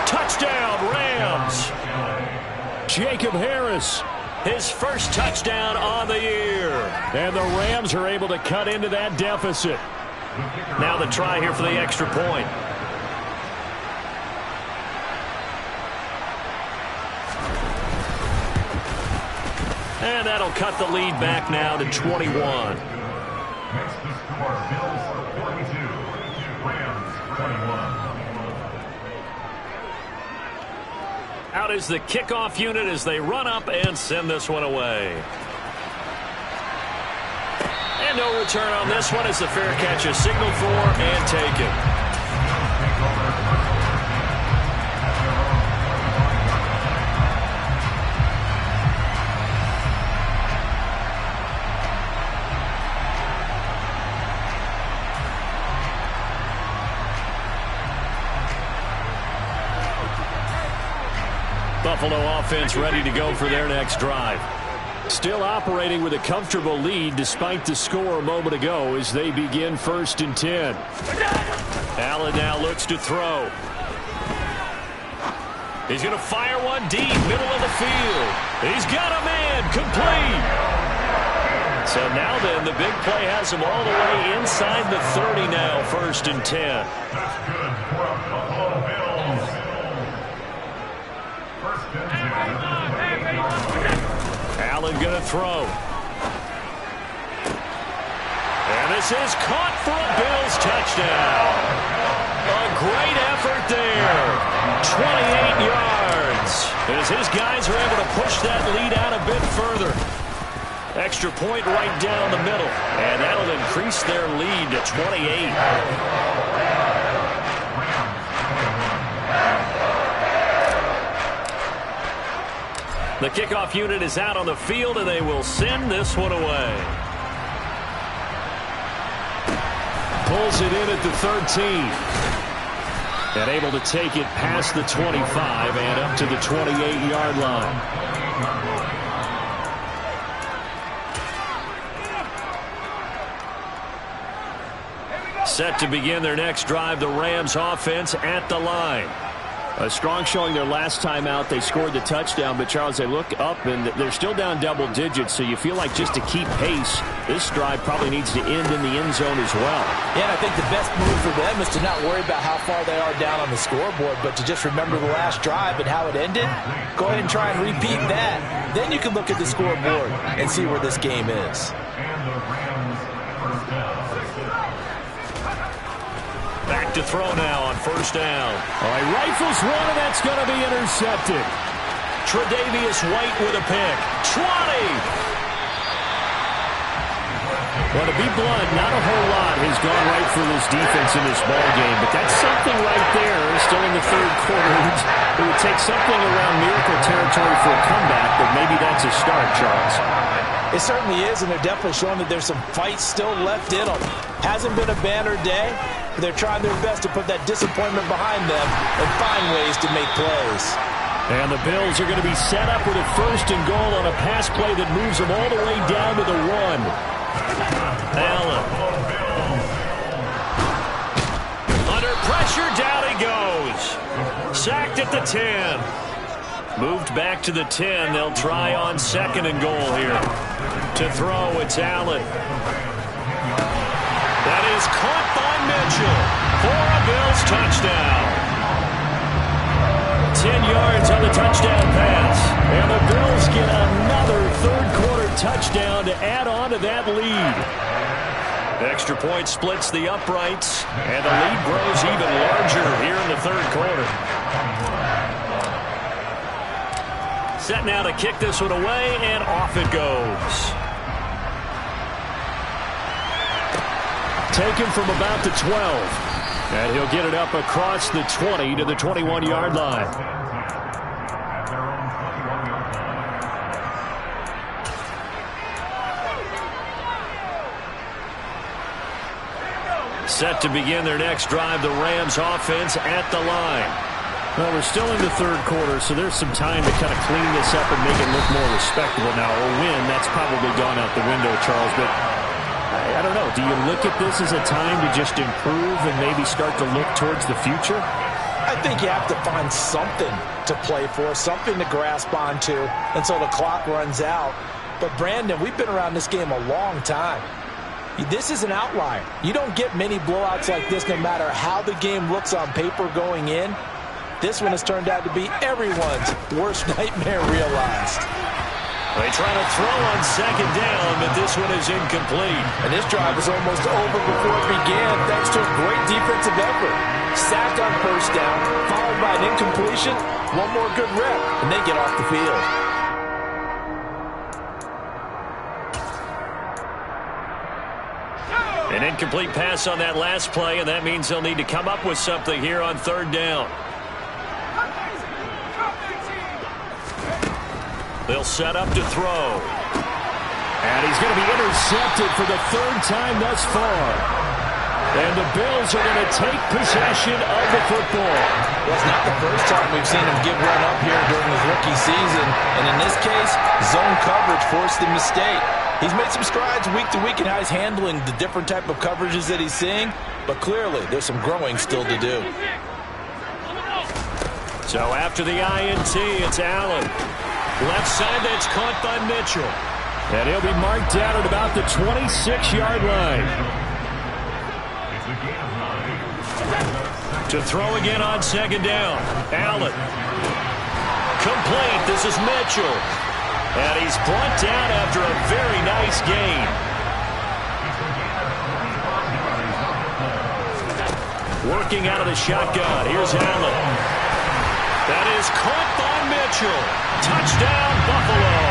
C: Touchdown, Rams.
E: Jacob Harris.
C: His first touchdown on the year.
E: And the Rams are able to cut into that deficit.
C: Now the try here for the extra point. And that'll cut the lead back now to 21.
F: Makes the score Bills 42, Rams 21.
C: Out is the kickoff unit as they run up and send this one away. And no return on this one as the fair catch is signaled for and taken. Buffalo offense ready to go for their next drive.
E: Still operating with a comfortable lead despite the score a moment ago as they begin 1st and 10.
C: Allen now looks to throw. He's going to fire one deep, middle of the field. He's got a man, complete. So now then, the big play has him all the way inside the 30 now, 1st and 10.
F: That's good for a Buffalo Bills. First and 10.
C: Allen going to throw. And this is caught for a Bills touchdown. A great effort there. 28 yards. as his guys are able to push that lead out a bit further. Extra point right down the middle, and that'll increase their lead to 28. The kickoff unit is out on the field, and they will send this one away. Pulls it in at the 13. And able to take it past the 25 and up to the 28-yard line. Set to begin their next drive, the Rams offense at the line. A strong showing their last time out. They scored the touchdown, but Charles, they look up and they're still down double digits, so you feel like just to keep pace, this drive probably needs to end in the end zone as well.
D: Yeah, and I think the best move for them is to not worry about how far they are down on the scoreboard, but to just remember the last drive and how it ended. Go ahead and try and repeat that. Then you can look at the scoreboard and see where this game is.
C: Back to throw now on first down.
E: All right, rifles one, and that's going to be intercepted.
C: Tre'Davious White with a pick. 20!
E: Well, to be blunt, not a whole lot has gone right for this defense in this ball game, but that's something right there. Still in the third quarter. It would take something around miracle territory for a comeback, but maybe that's a start, Charles.
D: It certainly is, and they're definitely showing that there's some fight still left in them. Hasn't been a banner day, but they're trying their best to put that disappointment behind them and find ways to make plays.
E: And the Bills are going to be set up with a first and goal on a pass play that moves them all the way down to the 1.
C: Allen. Under pressure, down he goes. Sacked at the 10. Moved back to the 10. They'll try on second and goal here. To throw, it's Allen. That is caught by Mitchell for a Bills touchdown. 10 yards on the touchdown pass. And the Bills get another third-quarter touchdown to add on to that lead. Extra point splits the uprights, and the lead grows even larger here in the third quarter. Set now to kick this one away, and off it goes. Taken from about the 12. And he'll get it up across the 20 to the 21-yard line. Set to begin their next drive, the Rams offense at the line.
E: Well, we're still in the third quarter, so there's some time to kind of clean this up and make it look more respectable. Now, a win, that's probably gone out the window, Charles, but I don't know. Do you look at this as a time to just improve and maybe start to look towards the future?
D: I think you have to find something to play for, something to grasp onto until the clock runs out. But, Brandon, we've been around this game a long time. This is an outlier. You don't get many blowouts like this no matter how the game looks on paper going in. This one has turned out to be everyone's worst nightmare realized.
C: They try to throw on second down, but this one is incomplete.
D: And this drive was almost over before it began thanks to a great defensive effort. Sacked on first down, followed by an incompletion, one more good rep, and they get off the field.
C: An incomplete pass on that last play, and that means they'll need to come up with something here on third down. They'll set up to throw.
E: And he's going to be intercepted for the third time thus far. And the Bills are going to take possession of the football.
D: Well, it's not the first time we've seen him give one up here during his rookie season. And in this case, zone coverage forced the mistake. He's made some strides week to week in how he's handling the different type of coverages that he's seeing. But clearly, there's some growing still to do.
C: So after the INT, it's Allen. Left side, that's caught by Mitchell.
E: And he'll be marked down at about the 26-yard line.
C: To throw again on second down. Allen. Complete. This is Mitchell. And he's brought down after a very nice gain. Working out of the shotgun. Here's Allen. That is caught by Mitchell. Touchdown, Buffalo.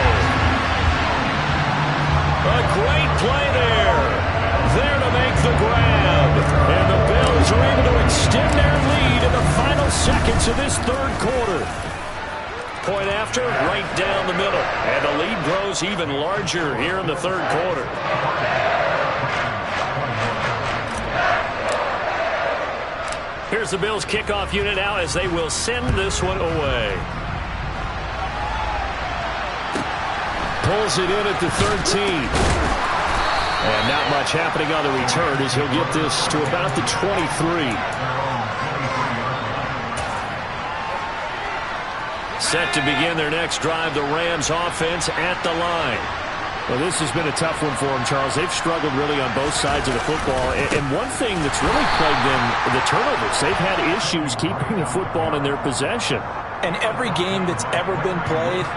C: A great play there. There to make the grab. And the Bills are able to extend their lead in the final seconds of this third quarter. Point after, right down the middle. And the lead grows even larger here in the third quarter. Here's the Bills kickoff unit now as they will send this one away. Pulls it in at the 13. And not much happening on the return as he'll get this to about the 23. Set to begin their next drive, the Rams offense at the line. Well, this has been a tough one for them, Charles. They've struggled really on both sides of the football. And one thing that's really plagued them, the turnovers. They've had issues keeping the football in their possession.
D: And every game that's ever been played,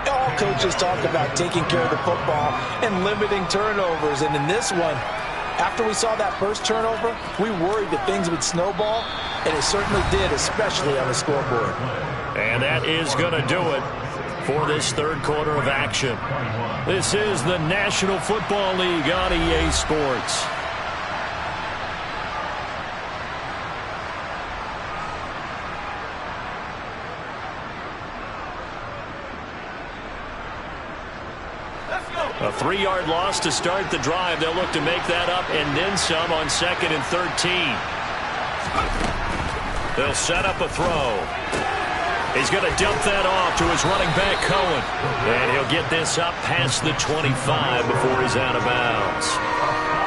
D: all coaches talk about taking care of the football and limiting turnovers. And in this one, after we saw that first turnover, we worried that things would snowball, and it certainly did, especially on the scoreboard.
C: And that is going to do it for this third quarter of action. This is the National Football League on EA Sports. A 3-yard loss to start the drive. They'll look to make that up and then some on 2nd and 13. They'll set up a throw. He's going to dump that off to his running back, Cohen. And he'll get this up past the 25 before he's out of bounds.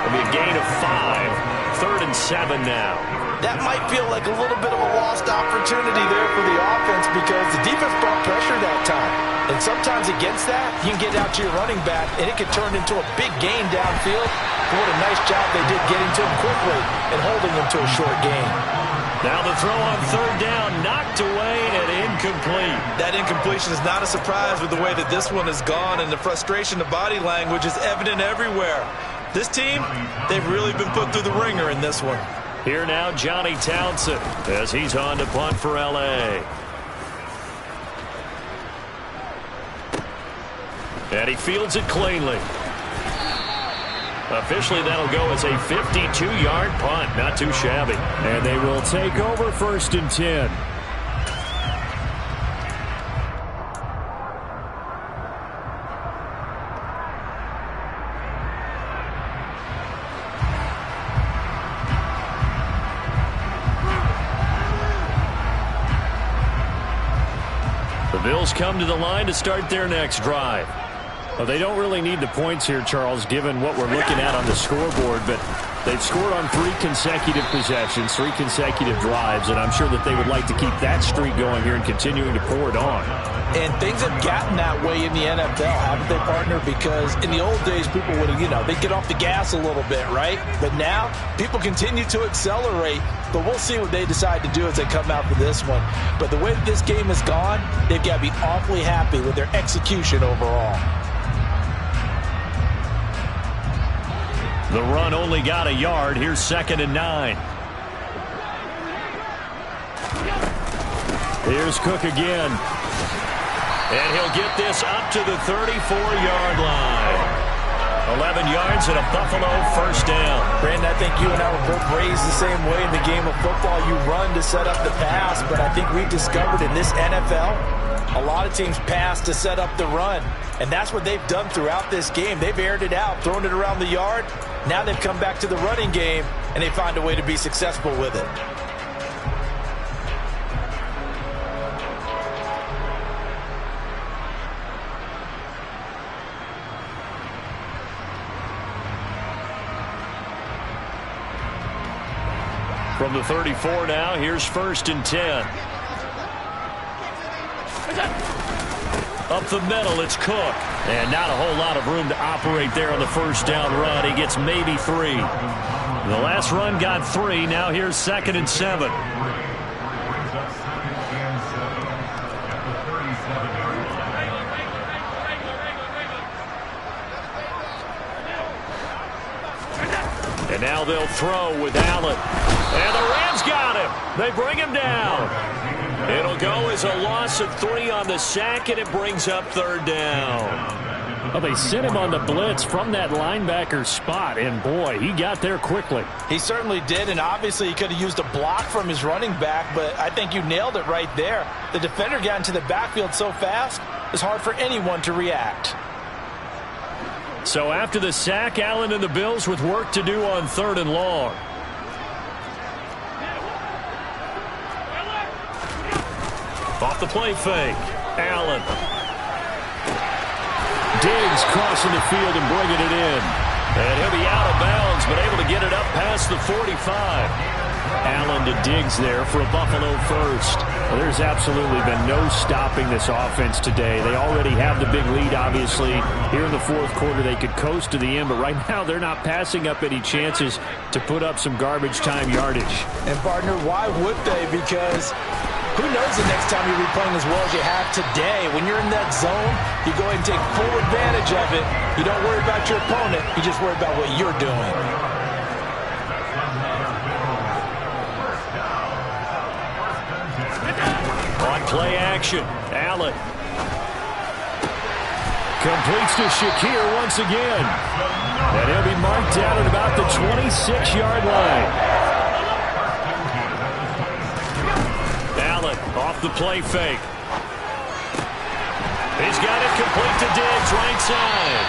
C: It'll be a gain of 5. 3rd and 7 now.
D: That might feel like a little bit of a lost opportunity there for the offense because the defense brought pressure that time. And sometimes against that, you can get out to your running back, and it can turn into a big gain downfield. But what a nice job they did getting to him quickly and holding him to a short gain.
C: Now the throw on 3rd down, knocked away and incomplete.
D: That incompletion is not a surprise with the way that this one has gone, and the frustration, the body language is evident everywhere. This team, they've really been put through the ringer in this one.
C: Here now, Johnny Townsend, as he's on to punt for L.A. And he fields it cleanly. Officially, that'll go as a 52-yard punt. Not too shabby.
E: And they will take over 1st and 10.
C: The Bills come to the line to start their next drive.
E: Well, they don't really need the points here, Charles, given what we're looking at on the scoreboard, but they've scored on 3 consecutive possessions, 3 consecutive drives, and I'm sure that they would like to keep that streak going here and continuing to pour it on.
D: And things have gotten that way in the NFL, haven't they, partner? Because in the old days, people would, they'd get off the gas a little bit, right? But now, people continue to accelerate, but we'll see what they decide to do as they come out for this one. But the way that this game has gone, they've got to be awfully happy with their execution overall.
C: The run only got a yard. Here's 2nd and 9.
E: Here's Cook again.
C: And he'll get this up to the 34-yard line. 11 yards and a Buffalo 1st down.
D: Brandon, I think you and I were both raised the same way in the game of football. You run to set up the pass, but I think we've discovered in this NFL, a lot of teams pass to set up the run. And that's what they've done throughout this game. They've aired it out, thrown it around the yard. Now they've come back to the running game, and they find a way to be successful with it.
C: From the 34 now, here's 1st and 10. Up the middle, it's Cook. And not a whole lot of room to operate there on the 1st down run. He gets maybe 3. The last run got 3. Now here's 2nd and 7. And now they'll throw with Allen. And the Rams got him. They bring him down. It'll go as a loss of 3 on the sack, and it brings up 3rd down.
E: Well, they sent him on the blitz from that linebacker spot, and boy, he got there quickly.
D: He certainly did, and obviously he could have used a block from his running back, but I think you nailed it right there. The defender got into the backfield so fast, it's hard for anyone to react.
E: So after the sack, Allen and the Bills with work to do on 3rd and long.
C: Off the play fake, Allen.
E: Diggs crossing the field and bringing it in.
C: And he'll be out of bounds, but able to get it up past the 45.
E: Allen to Diggs there for a Buffalo first. Well, there's absolutely been no stopping this offense today. They already have the big lead, obviously. Here in the 4th quarter, they could coast to the end, but right now they're not passing up any chances to put up some garbage time yardage.
D: And, partner, why would they? Because who knows the next time you'll be playing as well as you have today. When you're in that zone, you go ahead and take full advantage of it. You don't worry about your opponent. You just worry about what you're doing.
C: On play action, Allen.
E: Completes to Shakir once again. And he'll be marked down at about the 26-yard line.
C: Allen off the play fake. He's got it complete to Diggs, right side.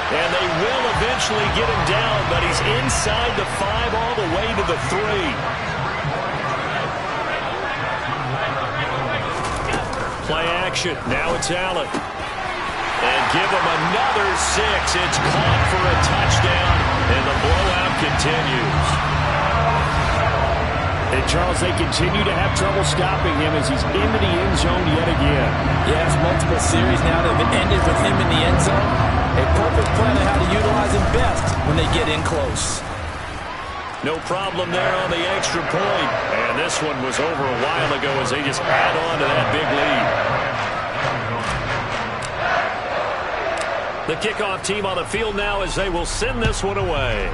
C: And they will eventually get him down, but he's inside the 5 all the way to the 3. Play action. Now it's Allen. And give him another 6. It's caught for a touchdown, and the blowout continues.
E: And, Charles, they continue to have trouble stopping him as he's into the end zone yet again.
D: Yes, multiple series now that have ended with him in the end zone. A perfect plan on how to utilize him best when they get in close.
C: No problem there on the extra point. And this one was over a while ago as they just add on to that big lead. The kickoff team on the field now as they will send this one away.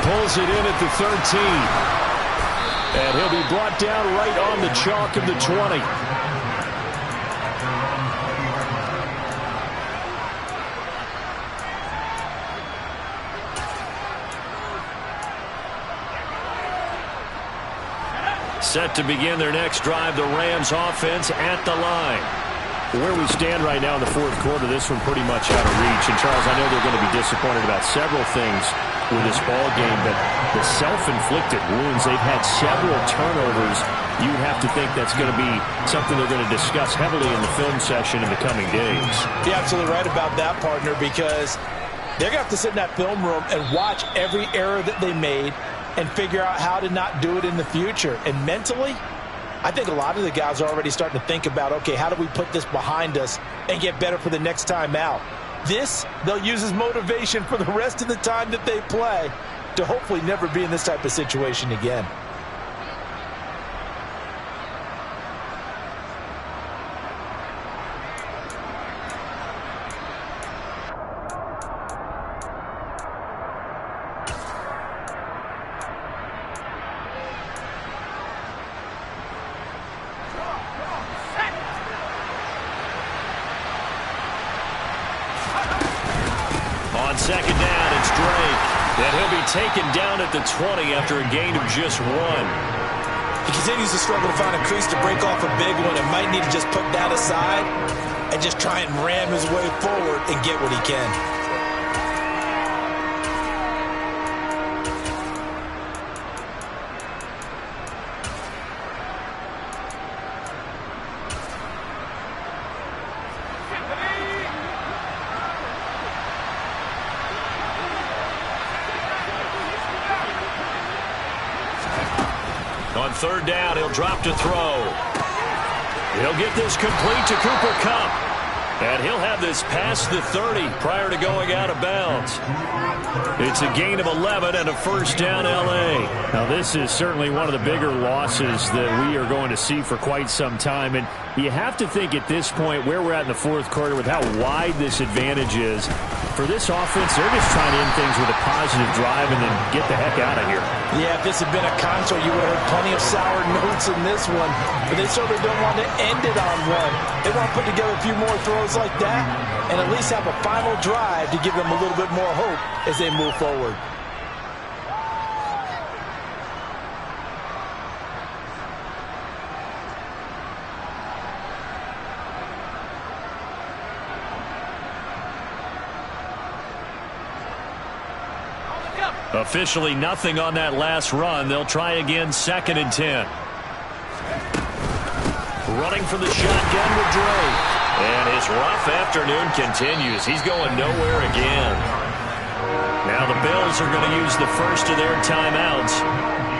E: Pulls it in at the 13. And he'll be brought down right on the chalk of the 20.
C: Set to begin their next drive, the Rams offense at the line.
E: Where we stand right now in the 4th quarter, this one pretty much out of reach. And, Charles, I know they're going to be disappointed about several things with this ball game, but the self-inflicted wounds, they've had several turnovers. You would have to think that's going to be something they're going to discuss heavily in the film session in the coming days.
D: You're absolutely right about that, partner, because they're going to have to sit in that film room and watch every error that they made and figure out how to not do it in the future. And mentally, I think a lot of the guys are already starting to think about, okay, how do we put this behind us and get better for the next time out? This, they'll use as motivation for the rest of the time that they play to hopefully never be in this type of situation again.
C: On 2nd down, it's Drake. And he'll be taken down at the 20 after a gain of just 1.
D: He continues to struggle to find a crease to break off a big one and might need to just put that aside and just try and ram his way forward and get what he can.
C: On 3rd down, he'll drop to throw. He'll get this complete to Cooper Kupp. And he'll have this past the 30 prior to going out of bounds. It's a gain of 11 and a first down, L.A.
E: Now, this is certainly one of the bigger losses that we are going to see for quite some time. And you have to think at this point where we're at in the fourth quarter with how wide this advantage is. For this offense, they're just trying to end things with a positive drive and then get the heck out of here.
D: Yeah, if this had been a console, you would have heard plenty of sour notes in this one. But they certainly don't want to end it on one. They want to put together a few more throws like that and at least have a final drive to give them a little bit more hope as they move forward.
C: Officially nothing on that last run. They'll try again, 2nd and 10. Running for the shotgun with Dre. And his rough afternoon continues. He's going nowhere again. Now the Bills are going to use the first of their timeouts.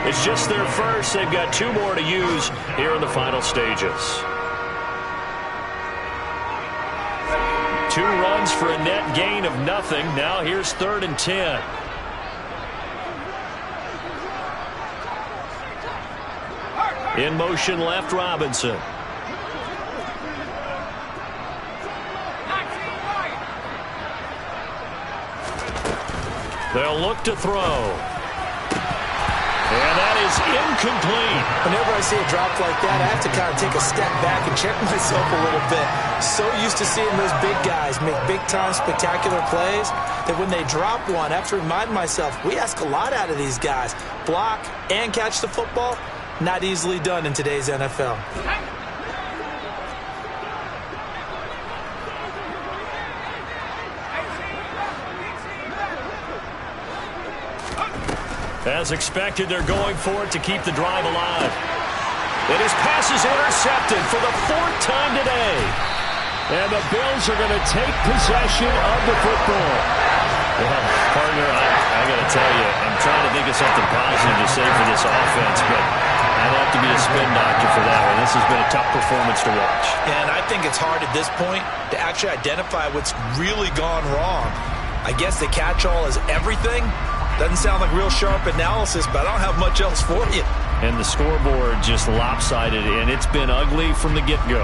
C: It's just their first. They've got 2 more to use here in the final stages. 2 runs for a net gain of nothing. Now here's 3rd and 10. In motion left, Robinson. They'll look to throw. And that is incomplete.
D: Whenever I see a drop like that, I have to kind of take a step back and check myself a little bit. So used to seeing those big guys make big-time spectacular plays that when they drop one, I have to remind myself, we ask a lot out of these guys. Block and catch the football, not easily done in today's NFL.
C: As expected, they're going for it to keep the drive alive. And his pass is intercepted for the 4th time today. And the Bills are going to take possession of the football. Well, partner, I got to tell you, I'm trying to think of something positive to say for this offense, but I'd have to be a spin doctor for that one. This has been a tough performance to watch.
D: And I think it's hard at this point to actually identify what's really gone wrong. I guess the catch-all is everything. Doesn't sound like real sharp analysis, but I don't have much else for you.
C: And the scoreboard just lopsided, and it's been ugly from the get-go.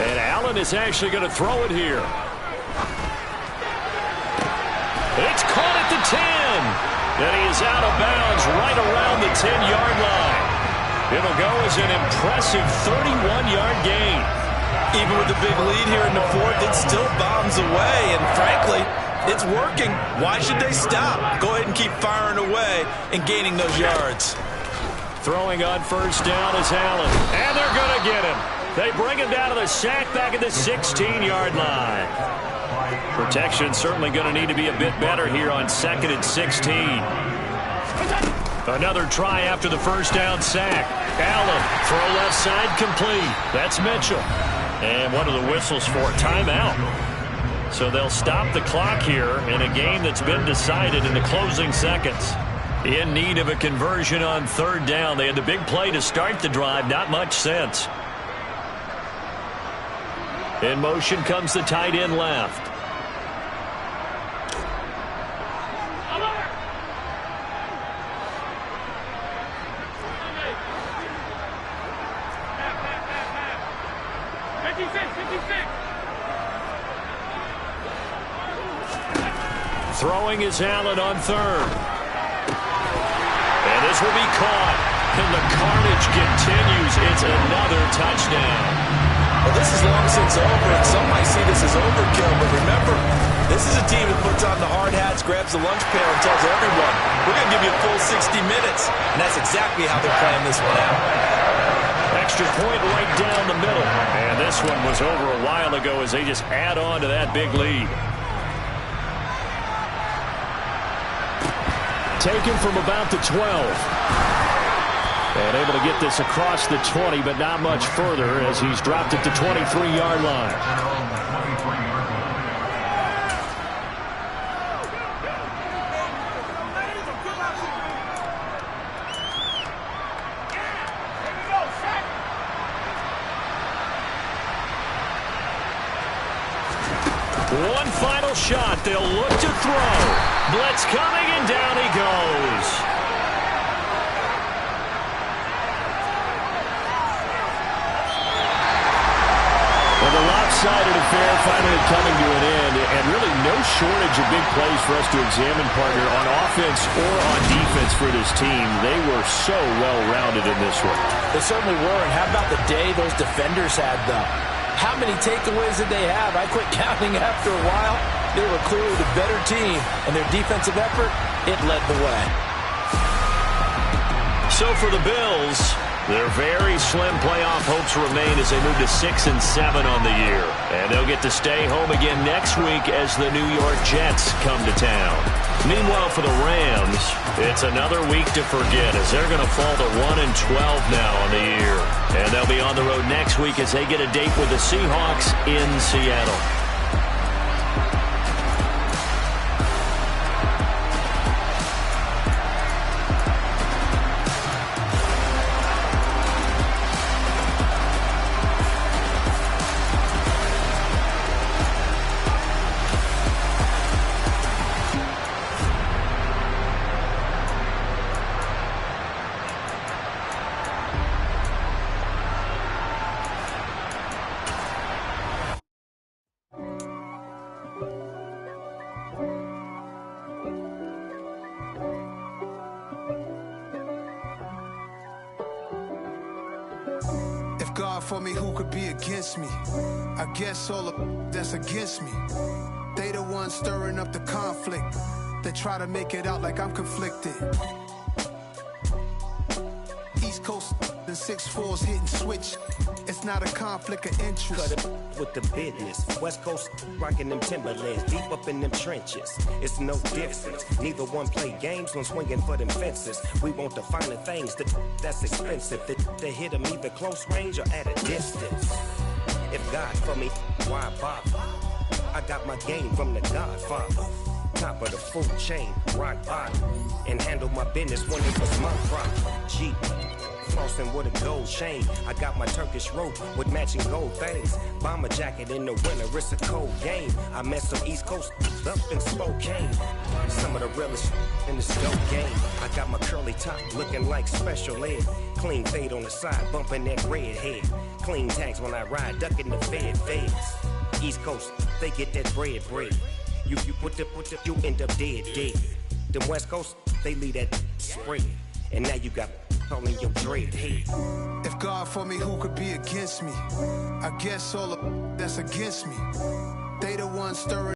C: And Allen is actually going to throw it here. It's caught at the 10. And he is out of bounds right around the 10-yard line. It'll go as an impressive 31-yard gain.
D: Even with the big lead here in the 4th, it still bombs away. And frankly, it's working. Why should they stop? Go ahead and keep firing away and gaining those yards.
C: Throwing on first down is Allen. And they're going to get him. They bring him down to the sack back at the 16-yard line. Protection certainly going to need to be a bit better here on 2nd and 16. Another try after the first down sack. Allen, throw left side complete. That's Mitchell. And what are the whistles for? Timeout. So they'll stop the clock here in a game that's been decided in the closing seconds. In need of a conversion on 3rd down. They had the big play to start the drive. Not much sense. In motion comes the tight end left. Throwing is Allen on 3rd. And this will be caught. And the carnage continues. It's another touchdown.
D: Well, this is long since over, and some might see this as overkill. But remember, this is a team that puts on the hard hats, grabs the lunch pail, and tells everyone, we're going to give you a full 60 minutes. And that's exactly how they're playing this one out.
C: Extra point right down the middle. And this one was over a while ago as they just add on to that big lead. Taken from about the 12. And able to get this across the 20, but not much further as he's dropped it to 23-yard line. shot. They'll look to throw. Blitz coming, and down he goes.
E: Well, the lopsided affair finally coming to an end, and really no shortage of big plays for us to examine, partner, on offense or on defense for this team. They were so well-rounded in this one.
D: They certainly were, and how about the day those defenders had, though? How many takeaways did they have? I quit counting after a while. They were clearly the better team, and their defensive effort, it led the way.
C: So for the Bills, their very slim playoff hopes remain as they move to 6-7 on the year. And they'll get to stay home again next week as the New York Jets come to town. Meanwhile, for the Rams, it's another week to forget as they're going to fall to 1-12 now on the year. And they'll be on the road next week as they get a date with the Seahawks in Seattle.
G: If God for me, who could be against me? I guess all of that's against me. They the ones stirring up the conflict. They try to make it out like I'm conflicted. East Coast and 6'4's hitting switch. It's not a conflict of interest.
H: Cut it with the business. West Coast rocking them Timberlands, deep up in them trenches. It's no difference. Neither one play games when swinging for them fences. We want the finer things that's expensive. That hit them either close range or at a distance. If God for me, why bother? I got my game from the Godfather. Top of the food chain, rock bottom. And handle my business when it was my problem. Jeep. Flossing with a gold chain. I got my Turkish rope with matching gold things. Bomber jacket in the winter, it's a cold game. I met some East Coast up in Spokane. Some of the realest in this dope game. I got my curly top looking like special ed. Clean fade on the side, bumping that red head. Clean tags when I ride, ducking the feds. East Coast, they get that bread. You you end up dead. Them West Coast, they leave that spread. And now you got calling your dread head.
G: If God for me, who could be against me? I guess all of that's against me. They the ones stirring